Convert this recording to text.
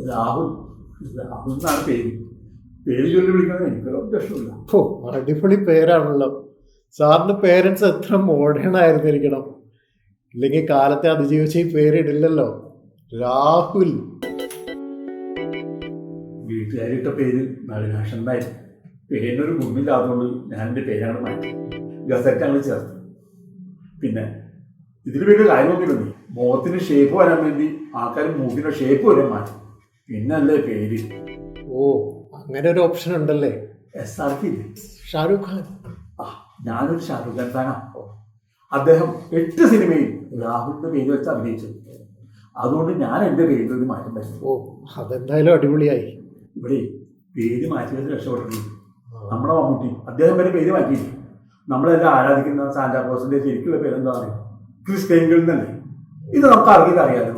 രാഹുൽ. രാഹുൽ എന്നാണ് പേര്. പേര് ചൊല്ലി വിളിക്കുന്നത് എനിക്കൊരു ഉദ്ദേശമില്ല. ഓ, അടിപൊളി പേരാണല്ലോ. സാറിന്റെ പേരൻസ് എത്ര മോഡേൺ ആയിരുന്നിരിക്കണം, ഇല്ലെങ്കിൽ കാലത്തെ അതിജീവിച്ച് ഈ പേരിടില്ലല്ലോ. രാഹുൽ. വീട്ടുകാരിട്ട പേര് നളിനാക്ഷൻ എന്നായിരുന്നു. പേരിനൊരു ഗുമ്മില്ലാത്തതുകൊണ്ട് ഞാൻ എൻ്റെ പേരങ്ങോട്ട് മാറ്റി ഗസറ്റ് അങ്ങ് ചേർത്ത്. പിന്നെ ഇതിന് വലിയ കാര്യമൊന്നുമില്ല. മുഖത്തിന് ഷേപ്പ് വരാൻ വേണ്ടി ആൾക്കാർ മൂക്കിൻ്റെ ഷേപ്പ് വരെ മാറ്റി. പിന്നല്ലേ പേര്. ഓ, അങ്ങനെ ഒരു ഓപ്ഷൻ ഉണ്ടല്ലേ. SRK ഇല്ലേ, ഷാരൂഖ് ഖാൻ. ഞാനൊരു ഷാരൂഖ് ഖാൻ ഫാനാണ്. അദ്ദേഹം 8 സിനിമയിൽ രാഹുലിന്റെ പേര് വെച്ച് അഭിനയിച്ചു. അതുകൊണ്ട് ഞാൻ എൻ്റെ പേരിൽ ഒരു മാറ്റം വരുന്നു. ഓ, അതെന്തായാലും അടിപൊളിയായി. ഇവിടെ പേര് മാറ്റിയത് രക്ഷപ്പെട്ടിട്ടുണ്ട്. നമ്മുടെ മമ്മൂട്ടി അദ്ദേഹം വരെ പേര് മാറ്റിയില്ല. നമ്മളെല്ലാം ആരാധിക്കുന്ന സാന്റാക്ലോസിന്റെ ശരിക്കുള്ള പേരെന്താ പറയുക, ക്രിസ് പെയിൻ എന്നല്ലേ. ഇത് നമുക്ക് അറിയില്ല, അറിയാലോ.